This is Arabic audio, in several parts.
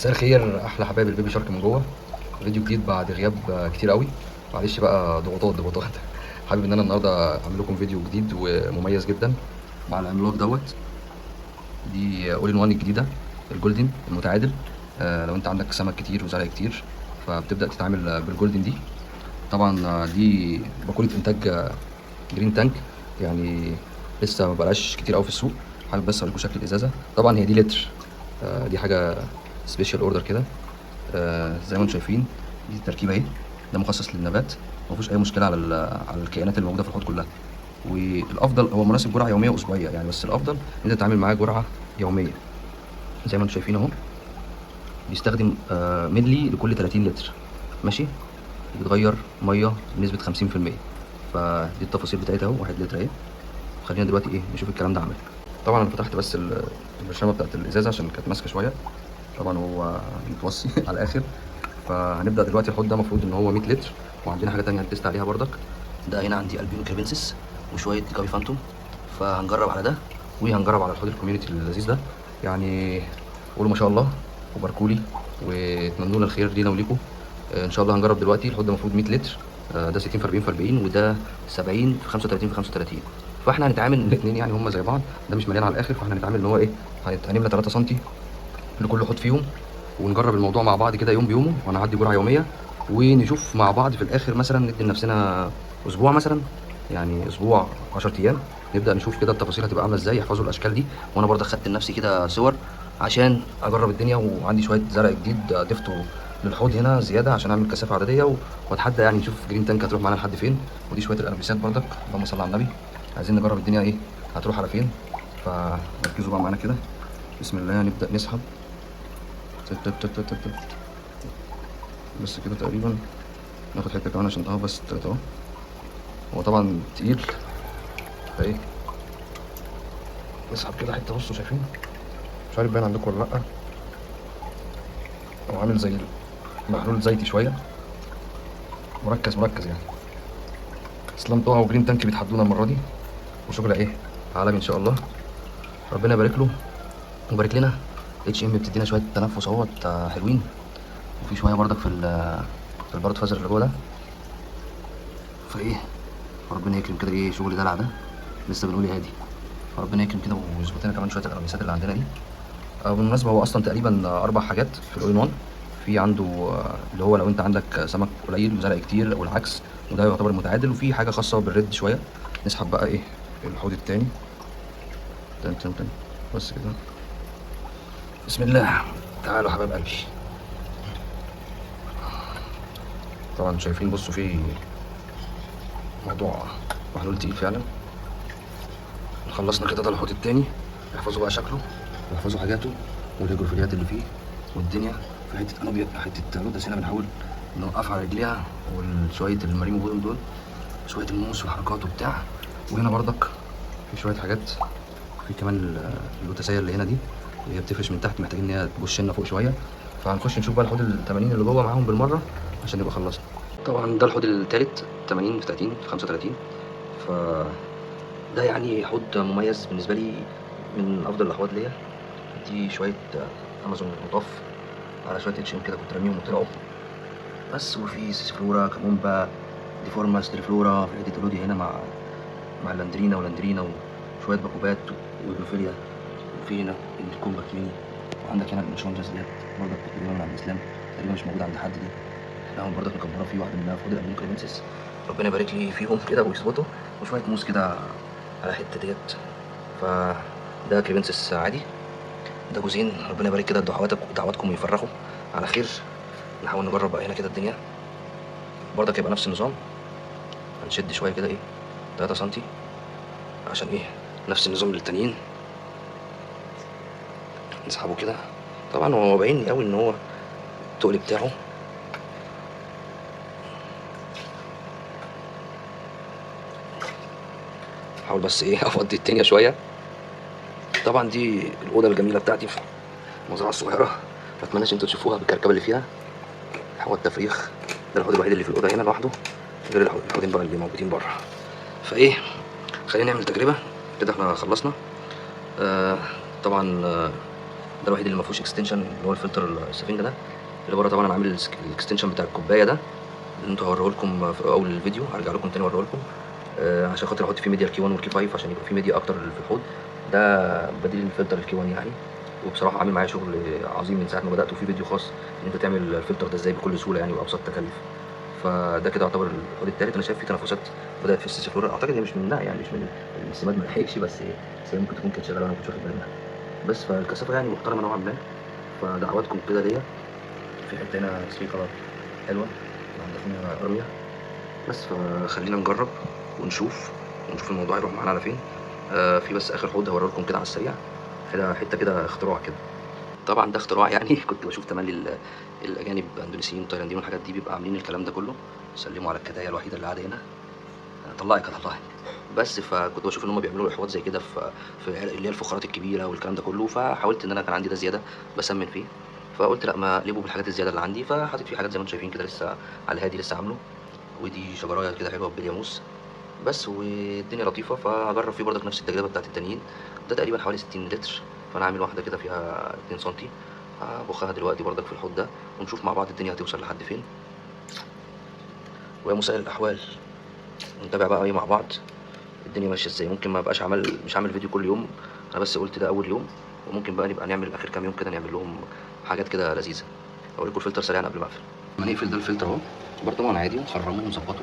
مساء الخير احلى حبايب البيبي شارك من جوه. فيديو جديد بعد غياب كتير قوي. معلش بقى ضغوطات. حابب ان انا النهارده اعمل لكم فيديو جديد ومميز جدا مع العملاق دوت. دي اول ان وان الجديده، الجولدن المتعادل. لو انت عندك سمك كتير وزرع كتير فبتبدا تتعامل بالجولدن دي. طبعا دي باكوره انتاج جرين تانك، يعني لسه ما بقاش كتير قوي في السوق. حابب بس اوريكم شكل الازازه. طبعا هي دي لتر، دي حاجه سبيشال اوردر كده. زي ما انتم شايفين دي التركيبه اهي. ده مخصص للنبات، ما فيهوش اي مشكله على الكائنات اللي موجوده في الحوض كلها. والافضل هو مناسب جرعه يوميه واسبوعيه يعني، بس الافضل ان انت تتعامل معاه جرعه يوميه. زي ما انتم شايفين اهو، بيستخدم ملي لكل 30 لتر. ماشي، بتغير ميه بنسبه 50%. فدي التفاصيل بتاعتها اهو، 1 لتر اهي. خلينا دلوقتي ايه نشوف الكلام ده عمل. طبعا انا فتحت بس البرشامه بتاعت الازازه عشان كانت ماسكه شويه. طبعا هو متوصي على الاخر. فهنبدا دلوقتي. الحوض ده المفروض ان هو 100 لتر، وعندنا حاجه تانية هنتست عليها بردك. ده هنا عندي البينو كريبنسس وشويه جابي فانتوم، فهنجرب على ده وهنجرب على الحوض الكوميونتي اللذيذ ده. يعني قولوا ما شاء الله وباركولي واتمنوا لنا الخير لينا وليكم. ان شاء الله هنجرب دلوقتي. الحوض ده المفروض 100 لتر، ده 60 في 40 في 40 وده 70 في 35 في 35. فاحنا هنتعامل الاثنين يعني هم زي بعض. ده مش مليان على الاخر، فاحنا هنتعامل ان هو ايه، هنملى 3 سم لكل حوض فيهم، ونجرب الموضوع مع بعض كده يوم بيومه. وانا هعدي جرعه يوميه ونشوف مع بعض في الاخر. مثلا ندي لنفسنا اسبوع مثلا، يعني اسبوع 10 ايام، نبدا نشوف كده التفاصيل هتبقى عامله ازاي. احفظوا الاشكال دي. وانا برضه خدت لنفسي كده صور عشان اجرب الدنيا. وعندي شويه زرع جديد ضفته للحوض هنا زياده عشان اعمل كثافه عدديه واتحدى يعني نشوف جرين تانك هتروح معانا لحد فين. ودي شويه الانابيسات برضك، اللهم صل على النبي. عايزين نجرب الدنيا ايه هتروح على فين. فركزوا بقى معانا كده. بسم الله نبدا نسحب. بس كده تقريبا. ناخد حته كمان عشان بس التلاتة اهو. هو طبعا تقيل فايه، نسحب كده حته. بصوا شايفين، مش عارف باين عندكم ولا لا. هو عامل زي محلول زيتي شويه، مركز يعني. اسلام طه وجرين تانك بيتحدونا المره دي، وشغل ايه عالمي ان شاء الله. ربنا يبارك له ويبارك لنا. اتش ام بتدينا شويه تنفس اهوت حلوين. وفي شويه برضك في البارد فازر اللي جوه ده. فايه ربنا يكرم كده. ايه شغل دلع ده، لسه بنقول يا هادي. فربنا يكرم كده ويظبط لنا كمان شويه القرميسات اللي عندنا دي. بالمناسبه هو اصلا تقريبا 4 حاجات في الاول 1. في عنده اللي هو لو انت عندك سمك قليل وزرع كتير او العكس، وده يعتبر متعادل. وفي حاجه خاصه بالريد شويه. نسحب بقى ايه الحوض التاني. تن. بس كده. بسم الله. تعالوا يا حبايب قلبي. طبعا شايفين، بصوا في موضوع محلول تقيل فعلا. خلصنا كده. ده الحوض التاني. احفظوا بقى شكله واحفظوا حاجاته والهيجروفيليات اللي فيه والدنيا. في حته انوبيا، حته لودس هنا بنحاول نوقفها على رجليها، وشويه الماريمو بودم دول، شويه الموس وحركات وبتاع. وهنا بردك في شويه حاجات. في كمان اللوتسيه اللي هنا دي، اللي هي بتفرش من تحت، محتاجين ان هي تبوش لنا فوق شويه. فهنخش نشوف بقى الحوض ال 80 اللي جوه معاهم بالمره عشان نبقى خلصنا. طبعا ده الحوض التالت، 80 في 30 في 35. ف ده يعني حوض مميز بالنسبه لي، من افضل الاحواض ليا. دي شويه امازون نضاف على شويه اتش ام كده، كنت راميهم وطلعوا بس. وفي سيسفلورا كامومبا ديفورما ستريفلورا في حته الودي هنا مع لاندرينا ولندرينا وشويه باكوبات وجروفيليا. وفي هنا الكومباكت ميني. وعندك هنا الانشونجاز ديت برضك تقريبا من عند الاسلام، تقريبا مش موجوده عند حد دي. لهم برضك مكبره في واحده منها في حوض الامريكا لينسس. ربنا يبارك لي فيهم كده ويظبطوا. وشويه موس كده على حته ديت. فده كريبنسس عادي. ده جوزين. ربنا يبارك كده دعواتكم ويفرحوا على خير. نحاول نجرب بقى هنا كده الدنيا. برضك يبقى نفس النظام. هنشد شويه كده ايه 3 سنتي عشان ايه نفس النظام للتانيين. نسحبه كده. طبعا هو باين لي قوي ان هو التقل بتاعه. حاول بس ايه افضي الدنيا شويه. طبعا دي الاوضه الجميله بتاعتي في المزرعه الصغيره. ما اتمناش انتوا تشوفوها بالكركبه اللي فيها. حوض تفريخ. ده الحوض الوحيد اللي في الاوضه هنا لوحده، غير الحوضين بقى اللي موجودين بره. فايه خلينا نعمل تجربه كده. احنا خلصنا. طبعا ده الوحيد اللي ما فيهوش اكستنشن، اللي هو الفلتر السفنجه ده. اللي بره طبعا انا عامل الاكستنشن بتاع الكوبايه ده اللي انتوا هوريه لكم في اول الفيديو، هرجع لكم تاني اوريه لكم عشان خاطر احط فيه ميديا الكي 1 والكي 5 عشان يبقى فيه ميديا اكتر في الحوض. ده بديل الفلتر الكي 1 يعني. وبصراحه عامل معايا شغل عظيم من ساعه ما بدات، وفي فيديو خاص ان انت تعمل الفلتر ده ازاي بكل سهوله يعني وابسط تكاليف. فده كده يعتبر الحوض الثالث. انا شايف فيه تنافسات بدات في السيسي فلورا، اعتقد هي مش منها يعني، مش من السماد ما لحقش، بس هي ممكن تكون كانت شغاله وانا ما كنتش واخد بالي منها. بس فالكثافه يعني محترمه نوعا ما. فدعواتكم كده ليا. في حته هنا 3 كلر حلوه عند اخونا ارميا. بس فخلينا نجرب ونشوف الموضوع يروح معانا على فين. في بس اخر حوض هوريه لكم كده على السريع، حته كده اختراع كده. طبعا ده اختراع يعني كنت بشوف تملي الاجانب اندونيسيين وتايلانديين والحاجات دي بيبقى عاملين الكلام ده كله. سلموا على الكدايه الوحيده اللي قاعده هنا، طلعك هطلعك. بس فكنت بشوف ان هم بيعملوا احواض زي كده في اللي هي الفخارات الكبيره والكلام ده كله. فحاولت ان انا كان عندي ده زياده بسمن فيه، فقلت لا ما اقلبه بالحاجات الزياده اللي عندي. فحطيت فيه حاجات زي ما انتم شايفين كده لسه على الهادي لسه عامله. ودي شجرايه كده حلوه بلياموس بس، والدنيا لطيفه. فهجرب فيه برضك نفس التجربه بتاعت التانيين. ده تقريبا حوالي 60 لتر، فانا عامل واحده كده فيها 2 سم. هبخها دلوقتي برضك في الحوض ده ونشوف مع بعض الدنيا هتوصل لحد فين. ويا مسائل الاحوال نتابع بقى ايه مع بعض الدنيا ماشيه ازاي. ممكن ما ابقاش مش عامل فيديو كل يوم، انا بس قلت ده اول يوم، وممكن بقى نبقى نعمل اخر كام يوم كده نعمل لهم حاجات كده لذيذه. اوريكم الفلتر سريعا قبل ما اقفل. هنقفل ده الفلتر اهو برضه طبعا عادي ونخرمه ونظبطه.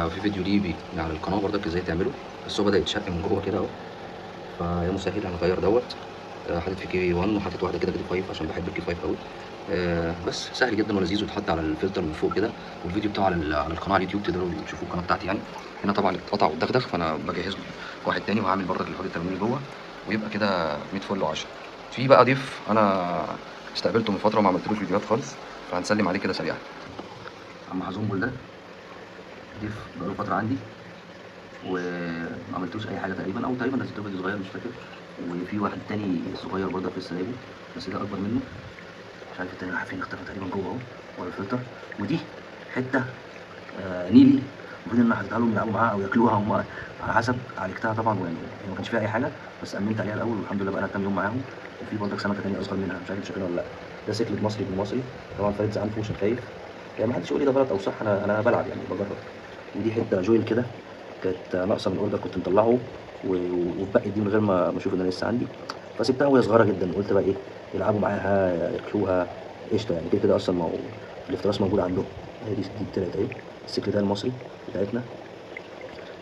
في فيديو ليه على القناه برضك ازاي تعمله، بس هو بدا يتشق من جوه كده اهو. فيا مسهل هنغير دوت. حاطط في كي 1 وحاطط واحده كده كي 5 عشان بحب الكي 5 قوي. بس سهل جدا ولذيذ، ويتحط على الفلتر من فوق كده. والفيديو بتاعه على القناه على اليوتيوب، تقدروا تشوفوا القناه بتاعتي يعني. هنا طبعا اتقطع واتدغدغ، فانا بجهز له واحد تاني وهعمل برضك الحوض الترميمي جوه، ويبقى كده 100 فل و10. في بقى ضيف انا استقبلته من فتره وما عملتلوش فيديوهات خالص، فهنسلم عليه كده سريعا. عم حزنبل ده ضيف بقاله فتره عندي وما عملتوش اي حاجه تقريبا، او تقريبا نزلت له فيديو صغير مش فاكر. وفي واحد تاني صغير برضه لسه جايبه، بس ده اكبر منه. مش عارف التاني راح فين، اختفى تقريبا جوه اهو ورا الفلتر. ودي حته نيلي، المفروض ان انا حطيتها لهم يلعبوا معاها او ياكلوها هم على حسب. عالجتها طبعا يعني ما كانش فيها اي حاجه، بس امنت عليها الاول والحمد لله بقى لها كام يوم معاهم. وفي برضك سمكه تانيه اصغر منها مش عارف شايفينها ولا لا. ده سكلت مصري بالمصري طبعا، فارد زعان فيه خايف يعني، ما حدش يقول لي ده غلط او صح، انا بلعب يعني بجرب. ودي حته جويل كده كانت ناقصه من الاوردر كنت مطلعه، واتبقت دي من غير ما اشوف ان انا لسه عندي، فسبتها وهي صغيره جدا. قلت بقى ايه يلعبوا معاها ياكلوها قشطه يعني، كده كده اصلا ما هو الافتراس موجود عندهم. هي دي طلعت اهي السكر ده المصري بتاعتنا.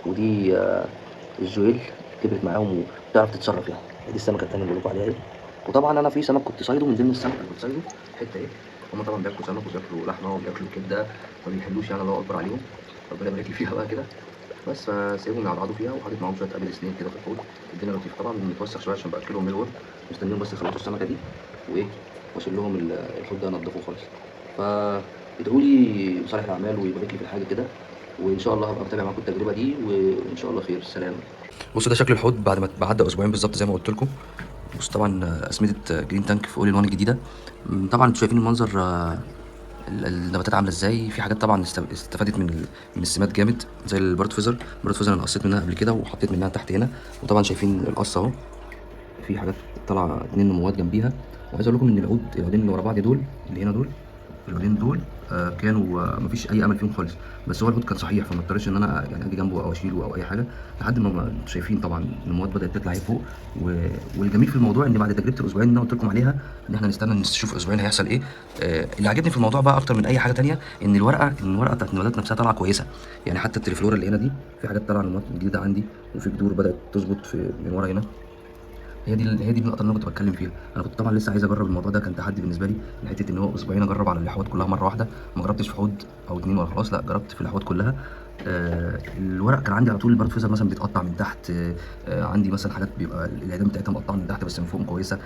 ودي الجويل كبرت معاهم وبتعرف تتصرف يعني. دي السمكه الثانيه اللي بقول لكم عليها اهي. وطبعا انا في سمك كنت صايده، من ضمن السمك اللي كنت صايده حته اهي. هم طبعا بياكلوا سمك وبياكلوا لحمه وبياكلوا كبده، ما بيحلوش يعني، الله اكبر عليهم، ربنا يبارك لي فيها بقى كده. بس فسايبهم يعضعضوا فيها، وحاطط معاهم شويه قبل سنين كده في الحوض. الدنيا لطيفه طبعا، متوسخ شويه عشان باكلهم ميل وورم، مستنيهم بس يخلصوا السمكه دي وايه واشيل لهم الحوض ده انضفه خالص. فادعوا لي بصالح الاعمال ويبارك لي في الحاجه كده، وان شاء الله هبقى بتابع معاكم التجربه دي، وان شاء الله خير. سلام. بصوا ده شكل الحوض بعد ما بعدى اسبوعين بالظبط زي ما قلت لكم. بص طبعا اسمده جرين تانك في اول الوان الجديده. طبعا انتوا شايفين المنظر، النباتات عامله ازاي. في حاجات طبعا استفادت من السمات جامد زي البارت فيزر. انا قصيت منها قبل كده وحطيت منها تحت هنا، وطبعا شايفين القص اهو، في حاجات طالعه 2 نموات جنبيها. وعايز اقول لكم ان العودين اللي ورا بعض دول اللي هنا دول، العودين دول كانوا مفيش اي امل فيهم خالص. بس هو العود كان صحيح، فما اضطريتش ان انا يعني اجي جنبه او اشيله او اي حاجه، لحد ما انتوا شايفين طبعا النموات بدات تطلع اهي فوق. والجميل في الموضوع ان بعد تجربه الاسبوعين اللي انا قلت لكم عليها، ان احنا نستنى نشوف الاسبوعين هيحصل ايه. اللي عجبني في الموضوع بقى اكتر من اي حاجه تانية، ان الورقه بتاعت النباتات نفسها طالعه كويسه يعني. حتى التليفلورا اللي هنا دي في حاجات طالعه نموات جديده عندي، وفي جذور بدات تظبط من ورا هنا. هي دي النقطه اللي انا كنت بتكلم فيها. انا كنت طبعا لسه عايز اجرب الموضوع ده، كان تحدي بالنسبه لي من حته ان هو اسبوعين اجرب على الاحواض كلها مره واحده. ما جربتش في حوض او اتنين ولا خلاص، لا جربت في الاحواض كلها. الورق كان عندي على طول البارت فيزر مثلا بيتقطع من تحت. عندي مثلا حاجات بيبقى العيدان بتاعتها مقطعه من تحت بس من فوق كويسه.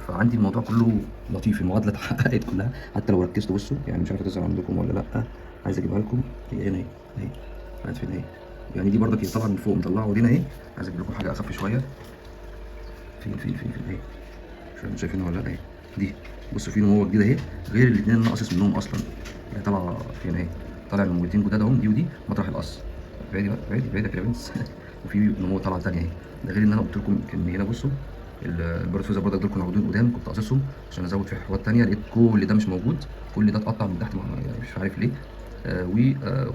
فعندي الموضوع كله لطيف، المعادله اتحققت كلها. حتى لو ركزتوا بصوا يعني، مش عارف تظهر عندكم ولا لا، عايز اجيبها لكم. هي هنا اهي قاعد فين اهي يعني. دي برضك طبعا من فوق مطلعه، ودينا اهي. عايز اجيب لكم حاجه اخف شويه. فين اهي، مش عارف شايفينها ولا لا اهي. دي بصوا في نموه جديده اهي، غير الاثنين اللي ناقص منهم اصلا. هي طالعه فين اهي، طالع نموتين جداد اهم، دي ودي مطرح القص. بعيدي بقى بعيدي يا برنس وفي نموه طالعه ثانيه اهي. ده غير ان انا قلت لكم ان هنا بصوا البارت فيزر برضك دول كانوا موجودين قدام، كنت قاصصهم عشان ازود في حوارات تانية، لقيت كل ده مش موجود، كل ده اتقطع من تحت يعني مش عارف ليه.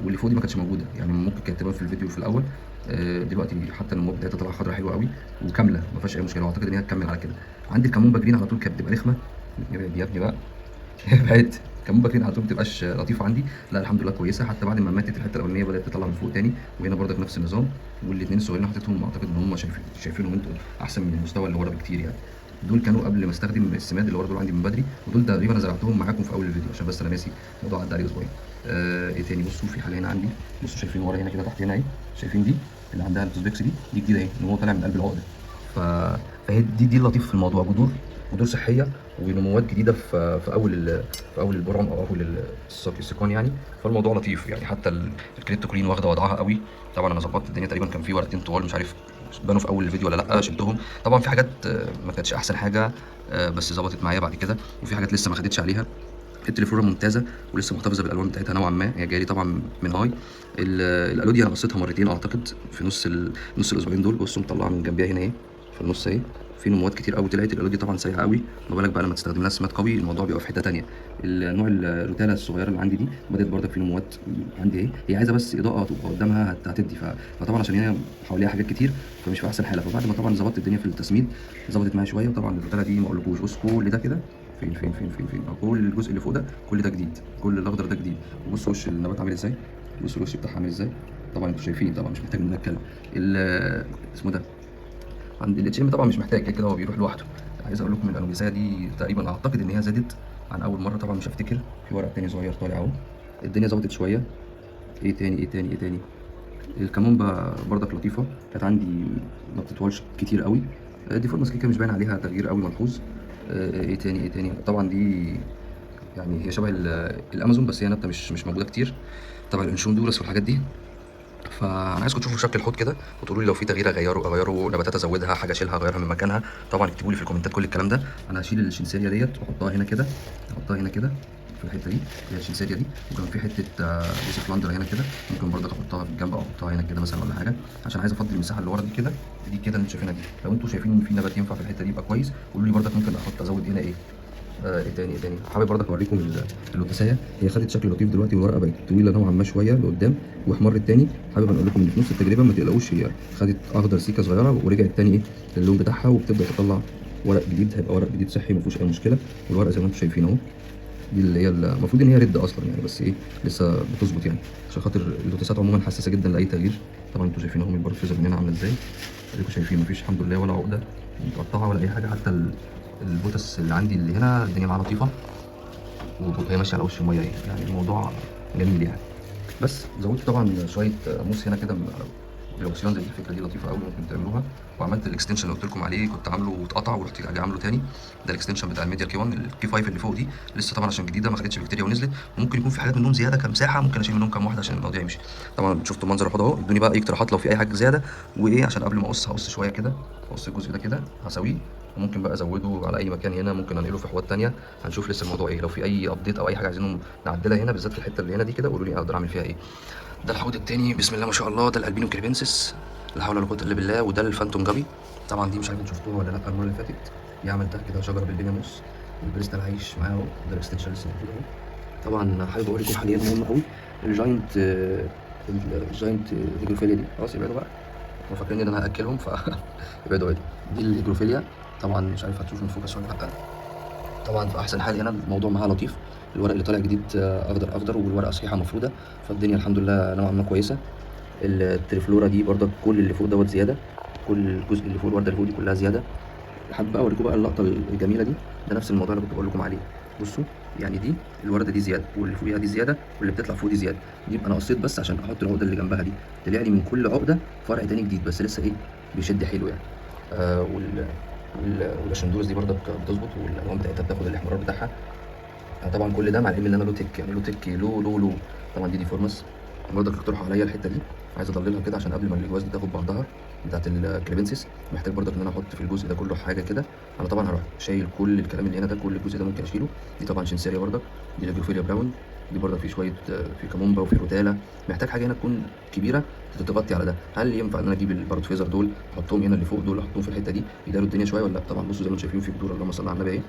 واللي فوق دي ما كانتش موجوده، يعني ممكن كانت تبان في الفيديو في الاول. دلوقتي حتى المواد بتاعتها طالعه خضرا حلوه قوي وكامله، ما فيهاش اي مشكله، واعتقد ان هي هتكمل على كده. عندي الكمون باجرين على طول كانت بتبقى رخمه، يا ابني بقى بعدت. كمون باجرين على طول ما بتبقاش لطيفه عندي، لا الحمد لله كويسه، حتى بعد ما ماتت الحته الاولانيه بدات تطلع من فوق تاني، وهنا برضك نفس النظام. والاثنين الصغيرين حطيتهم اعتقد ان هم شايفينهم انتوا احسن من المستوى اللي ورا بكتير يعني. دول كانوا قبل ما استخدم السماد اللي ورا، دول عندي من بدري، ودول تقريبا انا زرعتهم معاكم في اول الفيديو عشان بس انا ناسي، الموضوع عدى عليه اسبوعين. ايه تاني؟ بصوا في حاجه هنا عندي، بصوا شايفين ورا هنا كده تحت هنا اهي، شايفين دي اللي عندها التوزبيكس دي جديده اهي، ان هو طالع من قلب العقده. ف... فهي دي اللطيف في الموضوع، جذور صحيه ونموات جديده في اول البرعم او اول السيقان يعني. فالموضوع لطيف يعني، حتى الكريبتوكرين واخده وضعها قوي. طبعا انا ظبطت الدنيا، تقريبا كان في ورقتين طوال مش عارف بانوا في اول الفيديو ولا لا، شلتهم. طبعا في حاجات ما كانتش احسن حاجه، بس ظبطت معايا بعد كده، وفي حاجات لسه ما خدتش عليها. التليفلورا ممتازه ولسه محتفظه بالالوان بتاعتها نوعا ما، هي جايه لي طبعا من هاي. الالوان دي انا قصيتها مرتين اعتقد في نص الاسبوعين دول، بصوا مطلعه من جنبيها هنا اهي في النص اهي، في نموات كتير قوي طلعت. الالوان دي طبعا سريعه قوي، ما بالك بقى لما تستخدم لها سمات قوي، الموضوع بيبقى في حته ثانيه. النوع الروتالا الصغيره اللي عندي دي بدات برضك في نموات عندي اهي، هي عايزه بس اضاءه تبقى قدامها هتدي، فطبعا عشان هي حواليها حاجات كتير فمش في احسن حاله. فبعد ما طبعا ظبطت الدنيا في التسميد ظبطت معايا شويه. وطبعا الروتالا دي ما اقولكوش، بص كل ده كده فين كل الجزء اللي فوق ده كل ده جديد، كل الاخضر ده جديد. وبص وش النبات عامل ازاي، بص الوش بتاعها عامل ازاي، طبعا انتوا شايفين، طبعا مش محتاج ان انا اتكلم. اسمه ده عند الاتش ام طبعا مش محتاج كده هو بيروح لوحده. عايز اقول لكم الانوبيسيه دي تقريبا اعتقد ان هي زادت عن اول مره، طبعا مش هفتكر. في ورق تاني صغير طالع اهو، الدنيا ظبطت شويه. ايه تاني الكمون برضك لطيفه، كانت عندي ما بتطولش كتير قوي. دي فورمه كده مش باين عليها تغيير قوي ملحوظ. ايه تاني طبعا دي يعني هي شبه الامازون، بس هي نبته مش موجوده كتير تبع الانشوندورس والحاجات دي. فانا عايزكم تشوفوا شكل الحوض كده وتقولوا لي لو في تغيير اغيره نباتات ازودها، حاجه اشيلها اغيرها من مكانها. طبعا اكتبوا لي في الكومنتات كل الكلام ده. انا هشيل الشنسيريا ديت واحطها هنا كده، احطها هنا كده في الحته دي، هي الشنسيريا دي. وكان في حته ليسيفلاندر هنا كده، ممكن برضه احطها في الجنب او احطها هنا كده مثلا ولا حاجه، عشان عايز افضي المساحه اللي ورا دي كده، دي كده اللي انتوا شايفينها دي. لو انتوا شايفين ان في نبات ينفع في الحته دي يبقى كويس، قولوا لي برضك ممكن ازود هنا ايه. ايه تاني حابب برضك اوريكم اللوتسايه، هي خدت شكل لطيف دلوقتي، والورقه بقت طويله نوعا ما شويه لقدام واحمرت تاني. حابب اقول لكم ان في نص التجربه ما تقلقوش، هي خدت اخضر سيكه صغيره ورجعت تاني ايه للون بتاعها، وبتبدا تطلع ورق جديد، هيبقى ورق جديد صحي ما فيهوش اي مشكله. والورقه زي ما انتم شايفين اهو، دي اللي هي المفروض ان هي رد اصلا يعني، بس ايه لسه بتظبط يعني، عشان خاطر اللوتسات عموما حساسه جدا لاي تغيير. طبعا انتوا شايفين اهو البارفيزر من هنا عامله ازاي، اديكم شايفين مفيش الحمد لله ولا عقده متقطعه ولا اي حاجه. حتى البوتس اللي عندي اللي هنا الدنيا معاها لطيفه، وهي ماشيه على وش الميه ايه، يعني الموضوع جميل يعني. بس زودت طبعا شويه موس هنا كده بالاوكسيون، زي الفكره دي لطيفه قوي ممكن تعملوها. وعملت الاكستنشن اللي قلت لكم عليه، كنت عامله واتقطع ورحت اجي عامله تاني. ده الاكستنشن بتاع الميديا كي 1 الكي 5 اللي فوق دي، لسه طبعا عشان جديده ما خدتش بكتيريا ونزلت، ممكن يكون في حاجات منهم زياده كمساحه، ممكن اشيل منهم كام واحده عشان الموضوع يمشي. طبعا شفتوا منظر الحوض اهو، ادوني بقى اي اقتراحات لو في اي حاجه زياده وايه، عشان قبل ما هقص شويه كده، هقص الجزء ده كده هسويه، وممكن بقى ازوده على اي مكان هنا، ممكن انقله في حوض تانيه. هنشوف لسه الموضوع ايه، لو في اي ابديت او اي حاجه عايزينهم نعدلها هنا بالذات في الحته اللي هنا دي كده، قولوا لي اقدر اعمل فيها ايه. ده الحوض التاني، بسم الله ما شاء الله، ده الالبينو كريبنسس، لا حول ولا قوه الا بالله. وده الفانتوم جابي، طبعا دي مش عارف انتوا شفتوها ولا لا المره اللي فاتت، دي عملتها كده شجره بالبينياموس، والبريستال عايش معاها اهو، ده الاكستنشن لسه موجود اهو. طبعا حابب اوريكم حاليا مهم قوي الجاينت هيجروفيليا دي، خلاص ابعدوا بقى، هم فاكرين ان انا هاكلهم ابعدوا. دي الهيجروفيليا، طبعا مش عارف هتشوفوا من فوكس ولا لا. طبعا في احسن حال هنا، الموضوع معاها لطيف، الورق اللي طالع جديد اخضر والورقه صحيحه مفروده، فالدنيا الحمد لله نوعا ما كويسه. التريفلورا دي برضك كل اللي فوق دوت زياده، كل الجزء اللي فوق الورده اللي فوق دي كلها زياده. حابب بقى اوريكم بقى اللقطه الجميله دي، ده نفس الموضوع اللي كنت بقول لكم عليه. بصوا يعني دي الورده دي زياده، واللي فوقيها دي زياده، واللي بتطلع فوق دي زياده. دي انا قصيت بس عشان احط العقده اللي جنبها دي، طلع لي من كل عقده فرع تاني جديد، بس لسه ايه بيشد حلو يعني. والاشندورس دي برضك بتظبط، والالوان بتاعتها بتاخد الاحمرار بتاعها. طبعا كل ده مع العلم ان انا لوتك، يعني لوتك لو طبعا دي فورماس برضك اقترحوا عليا الحته دي، عايز اضللها كده عشان قبل ما الجواز دي تاخد بعضها بتاعت الكريبنسيس، محتاج برضك ان انا احط في الجزء ده كله حاجه كده. انا طبعا هروح شايل كل الكلام اللي هنا ده، كل الجزء ده ممكن اشيله. دي طبعا شنسيريا برضك، دي لاجروفيليا براون، دي برضك في شويه في كامومبا وفي روتالا. محتاج حاجه هنا تكون كبيره تغطي على ده. هل ينفع ان انا اجيب البارود فيزر دول احطهم هنا اللي فوق دول، احطهم في الحته دي يداروا الدنيا شويه ولا لا؟ طبعا بصوا زي ما انتم شايفين في جذور، اللهم صل على النبي اهي.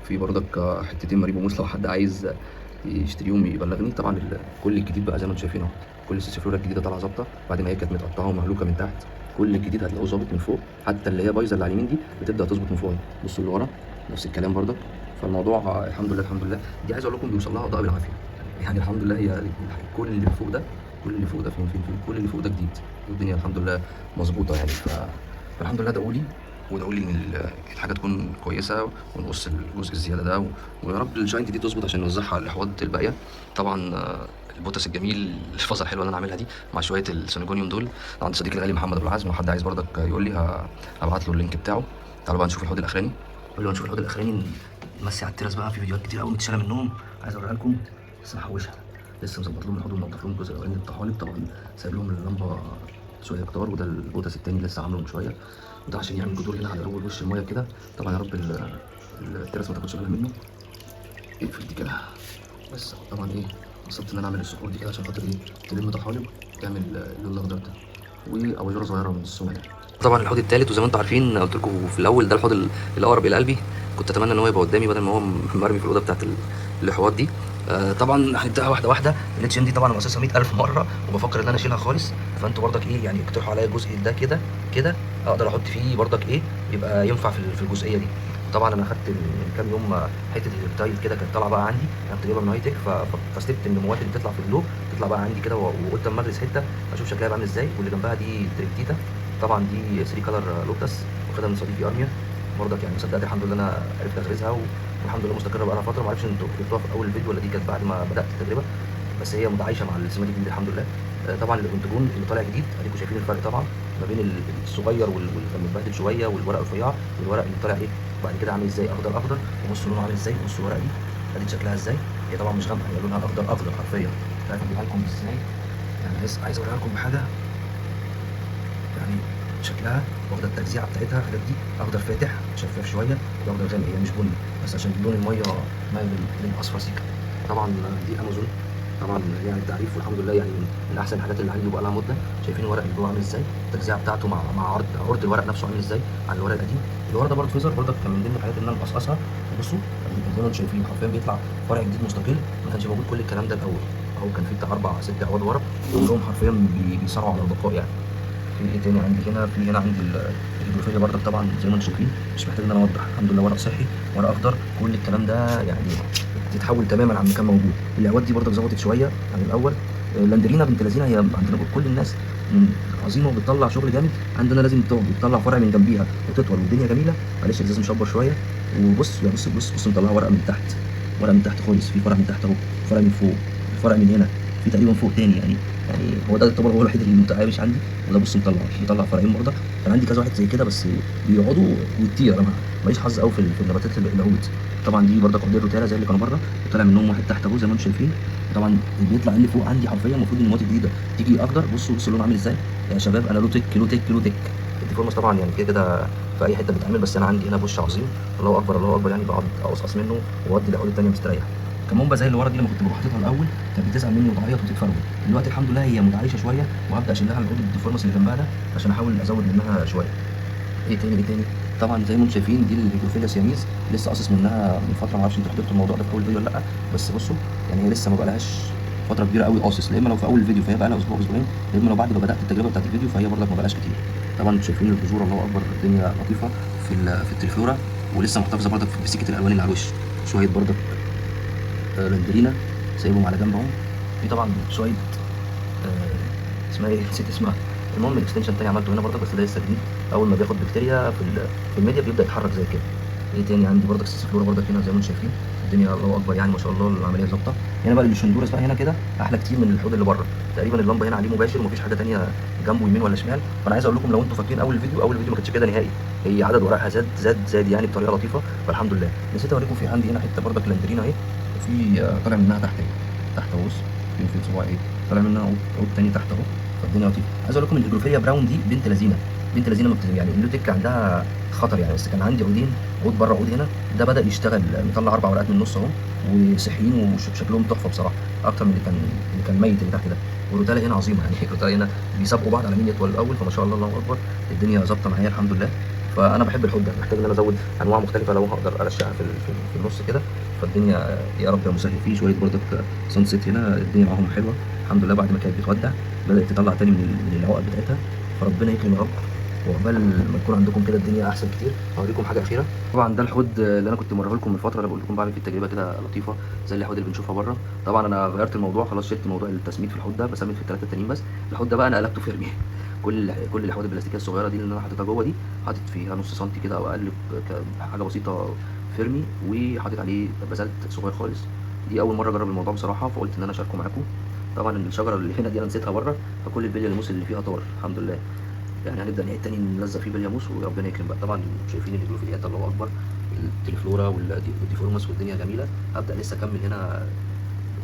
في برضك حتتين ماريبو موس لو حد عايز يشتريهم يبلغني. طبعا كل الجديد بقى زي ما انتم شايفين اهو، كل السيسي فلورا الجديده طالعه ظابطه بعد ما هي كانت متقطعه ومهلوكه من تحت. كل الجديد هتلاقوه ظابط من فوق، حتى اللي هي بايظه اللي على اليمين دي بتبدا تظبط من فوق. بصوا اللي ورا نفس الكلام برضك. فالموضوع الحمد لله الحمد لله. دي عايز اقول لكم بيوصل لها اضاءه بالعافيه يعني الحمد لله. هي كل اللي فوق ده، كل اللي فوق ده فين كل اللي فوق ده جديد، والدنيا الحمد لله مظبوطه يعني. فالحمد لله ادعوا لي وادعوا لي ان الحاجه تكون كويسه ونقص الجزء الزياده ده ويا رب الجاينت دي تظبط عشان نوزعها على الاحواض الباقيه. طبعا البوتس الجميل الفازه الحلوه اللي انا عاملها دي مع شويه السونيجونيوم دول عند صديقي الغالي محمد ابو العزم، لو حد عايز برضك يقول لي هبعت له اللينك بتاعه. تعالوا بقى نشوف الحوض الاخراني. قبل ما نشوف الحوض الاخراني نمسي على التراس بقى، في فيديوهات كتير قوي متشاله منهم عايز اوريها لكم بس هحوشها. لسه مظبط لهم الحوض ومنضف لهم الجزء الاولاني الطحالب، طبعا سايب لهم اللمبه شويه كتار، وده البوتس التاني لسه عامله من شويه، وده عشان يعمل جذور هنا على اول وش الميه كده. طبعا يا رب التراس ما تاخدش بالها منه. اقفل دي كده بس. طبعا ايه قصدت ان انا اعمل الصخور دي كده عشان خاطر ايه تلم طحالب تعمل اللون الاخضر ده واباجوره صغيره من السومه يعني. طبعا الحوض الثالث وزي ما انتم عارفين قلت لكم في الاول ده الحوض الاقرب الى قلبي، كنت اتمنى ان هو يبقى قدامي بدل ما هو مرمي في الاوضه بتاعت الحوض دي. طبعا هنبداها واحده واحده. الاتش ام دي طبعا مؤسسه 100,000 مره وبفكر ان انا اشيلها خالص، فانتوا برضك ايه يعني اقترحوا عليا الجزء ده كده كده اقدر احط فيه برضك ايه يبقى ينفع في الجزئيه دي. طبعا انا خدت من كام يوم حته التايل كده كانت طالعه بقى عندي، انا كنت جايبها من هاي تك فسبت النموات اللي بتطلع في اللو تطلع بقى عندي كده، وقلت اما اغرز حته اشوف شكلها بقى عامل ازاي. واللي جنبها دي تريكتيتا، طبعا دي 3 كلر لوتس واخدها من صديقي ارميا برضك يعني. مصدق الحمد لله انا عرفت اغرزها والحمد لله مستقره بقى لها فتره. ما اعرفش انتوا شفتوها في اول فيديو ولا دي كانت بعد ما بدات التجربه، بس هي متعايشه مع السماد الجديد الحمد لله. طبعا البنتجون اللي طالع جديد اديكم شايفين الفرق طبعا ما بين الصغير واللي كان متبهدل شويه والورق الرفيعه، والورق اللي طالع ايه بعد كده عامل ازاي اخضر اخضر. وبصوا لونه عامل ازاي، بصوا الورقه دي ادي شكلها ازاي. هي طبعا مش غامقه، هي لونها اخضر اخضر حرفيا. مش عارف اجيبها لكم ازاي يعني، عايز اوريها لكم بحاجه يعني شكلها واخده التجزيعه بتاعتها. الحاجات دي اخضر فاتح شفاف شويه واخضر غامق، هي مش بني بس عشان لون الميه مايل للاصفر سيكا. طبعا دي امازون طبعا يعني التعريف والحمد لله يعني من احسن الحاجات اللي عندي وبقى لها مده. شايفين الورق اللي جوه عامل ازاي، التجزيعه بتاعته مع عرض الورق نفسه عامل ازاي عن الورق القديم. الورق ده برضه فيزر برضه كان من ضمن الحاجات اللي انا مقصقصها. بصوا زي ما انتم شايفين حرفيا بيطلع فرع جديد مستقل، ما كانش موجود كل الكلام ده الاول. اهو كان في بتاع 4 6 اعواد ورا كلهم حرفيا بيصارعوا على البقاء يعني. في ايه تاني عندي هنا، في هنا عندي الجلوفيه برضك طبعا زي ما انتم شايفين مش محتاج ان انا اوضح. الحمد لله ورق صحي ورق اخضر كل الكلام ده يعني تتحول تماما عن ما كان موجود. الاعواد دي برضك ظبطت شويه عن الاول. لاندرينا بنت لذينه هي عندنا كل الناس عظيمه وبتطلع شغل جامد، عندنا لازم تطلع فرع من جنبيها وتطول والدنيا جميله. معلش الازاز مشبر شويه. وبص يا بص مطلعه ورقه من تحت، ورقه من تحت خالص، في فرع من تحت اهو، فرع من فوق، فرع من هنا، في تقريبا فوق تاني يعني هو ده يعتبر هو الوحيد اللي متعايش عندي. وده بص مطلع فرعين برضك. كان عندي كذا واحد زي كده بس بيقعدوا ويطير، انا ماليش حظ قوي في النباتات العود. طبعا دي برضك عودين روتالا زي اللي كانوا بره وطلع منهم واحد تحت اهو زي ما انتم شايفين. طبعا اللي بيطلع اللي فوق عندي حرفيا المفروض النموات الجديده تيجي اخضر. بصوا اللون عامل ازاي يا شباب. انا لوتك الديفورمس طبعا يعني كده في اي حته بتعمل، بس انا عندي هنا بوش عظيم الله اكبر الله اكبر يعني. بقعد اقصقص منه واودي العود الثانيه مستريح. كمومبا زي اللي ورا دي لما كنت بروح حاططها الاول كانت بتزعل مني وتعيط وتتفرج. دلوقتي الحمد لله هي متعايشه شويه وهبدا اشيل لها العود الديفورمس اللي جنبها ده عشان احاول ازود منها شويه. ايه تاني طبعا زي ما انتم شايفين دي الهيدروفيلا سياميز لسه قاصص منها من فتره. ما اعرفش انتوا حضرتوا الموضوع ده في اول فيديو ولا لا، بس بصوا يعني هي لسه ما بقالهاش فتره كبيره قوي قاصص. لا اما لو في اول فيديو فهي بقى لها اسبوع اسبوعين، لا اما لو بعد ما بدات التجربه بتاعت الفيديو فهي برضك ما بقالهاش كتير. طبعا انتوا شايفين البذور الله اكبر الدنيا لطيفه في التريفلورا، ولسه محتفظه برضك بسكه الالوان اللي على الوش. شويه برضك لاندرينا سايبهم على جنب اهو. في طبعا شويه اسمها ايه نسيت اسمها. المهم الاكستنشن التاني عملته هنا برضك بس ده لسه جديد. اول ما بياخد بكتيريا في الميديا بيبدا يتحرك زي كده. ايه تاني عندي برضك سيسفلورا برضك هنا زي ما انتم شايفين الدنيا الله اكبر يعني ما شاء الله العمليه ظابطه. هنا بقى الشندورس بقى هنا كده احلى كتير من الحوض اللي بره. تقريبا اللمبه هنا عليه مباشر ومفيش حاجه ثانيه جنبه يمين ولا شمال. فانا عايز اقول لكم لو انتم فاكرين اول فيديو ما كانتش كده نهائي. هي عدد ورقها زاد يعني بطريقه لطيفه فالحمد لله. نسيت اوريكم في عندي هنا حته برضك لاندرينا اهي، وفي طالع منها تحت اهي تحت اهو. بص في صباع ايه طالع منها عود تاني تحت اهو. فالدنيا لطيفه. عايز اقول لكم الجلوفيه براون دي بنت لذينه بنت لذينه يعني النيوتك عندها خطر يعني. بس كان عندي عودين، عود بره عود هنا، ده بدا يشتغل مطلع 4 ورقات من النص اهو، وصحيين وشكلهم تحفه بصراحه، اكتر من اللي كان ميت اللي تحت ده. والرتاله هنا عظيمه يعني الرتاله هنا بيسابقوا بعض على مين يطول الاول، فما شاء الله الله اكبر، الدنيا ظابطه معايا الحمد لله. فانا بحب الحوض ده، محتاج ان انا ازود انواع مختلفه لو هقدر ارشقها في النص كده. فالدنيا يا رب يا مسهل. فيه شويه برضك سان سيت هنا، الدنيا معاهم حلوه الحمد لله. بعد ما كانت بتودع بدات تطلع تاني من العقد بتاعتها، فربنا يكرم يا رب. وعقبال ما تكون عندكم كده الدنيا احسن كتير. هوريكم حاجه اخيره. طبعا ده الحوض اللي انا كنت موريه لكم من فتره، اللي بقول لكم بعمل فيه تجربه كده لطيفه زي الحوض اللي بنشوفها بره. طبعا انا غيرت الموضوع خلاص، شلت موضوع التسميد في الحوض ده، بسمد في الثلاثه التانيين بس. الحوض ده بقى انا قلبته فيرمي كل الحوض البلاستيكيه الصغيره دي اللي انا حاططها جوه دي، حاطط فيها نص سنتي كده او اقل، حاجه بسيطه فيرمي، وحاطط عليه بازلت صغير خالص. دي اول مره اجرب الموضوع بصراحه، فقلت ان انا اشاركه معاكم. طبعا الشجره اللي هنا دي انا نسيتها بره، فكل البليه الموس اللي فيها طار الحمد لله. يعني هنبدا نعيد تاني نلزق فيه بالياموس وربنا يكرم بقى. طبعا شايفين الجلوفيليات الله اكبر، التليفلورا والديفورمس والدنيا جميله. هبدا لسه اكمل هنا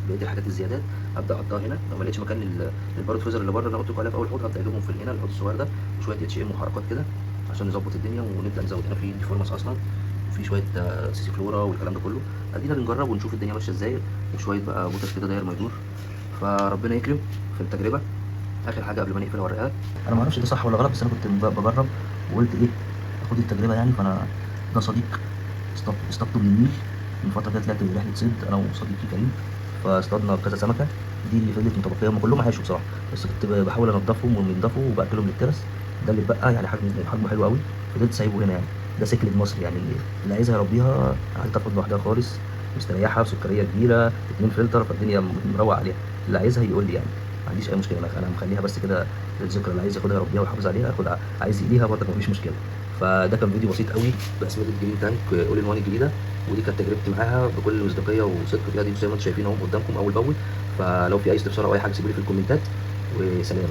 بقيه الحاجات الزيادات، هبدا احطها هنا. لو ما لقيتش مكان للبارود فيزر اللي بره اللي انا قلت لكم عليها في اول حوض، هبدا اجيبهم في هنا الحوض الصغير ده، وشويه اتش ام وحركات كده عشان نظبط الدنيا. ونبدا نزود هنا في ديفورمس اصلا، وفي شويه سيسي فلورا والكلام ده كله. ادينا بنجرب ونشوف الدنيا ماشيه ازاي، وشويه بقى بوتس كده داير ما يدور. فربنا يكرم في التجربه. اخر حاجه قبل ما نقفل اوريها لك، انا ما اعرفش ده صح ولا غلط، بس انا كنت بجرب وقلت ايه اخد التجربه يعني. فانا ده صديق اصطادته من النيل من فتره كده، طلعت رحله صيد انا وصديقي كريم، فاصطادنا كذا سمكه. دي اللي فضلت متبقيه، هم كلهم عاشوا بصراحه، بس كنت بحاول انضفهم وينضفوا وباكلهم للترس. ده اللي اتبقى يعني حجمه حلو قوي، فضلت سايبه هنا يعني. ده سكلة مصر يعني، اللي عايزها يربيها عايز تاخد لوحدها خالص، مستريحه بسكريه كبيره 2 فلتر، فالدنيا مروق عليها. اللي عايزها يقول لي يعني، ما عنديش اي مشكله. انا مخليها بس كده للذكرى، اللي عايز ياخدها يربيها ويحافظ عليها ياخدها، عايز يقليها برضه مفيش مشكله. فده كان فيديو بسيط قوي باسمده الجرين تانك اول ان وان الجديده، ودي كانت تجربتي معاها بكل مصداقيه وصدق فيها. دي زي ما انتم شايفين اهو قدامكم اول باول. فلو في اي استفسار او اي حاجه سيبوا لي في الكومنتات، وسلام.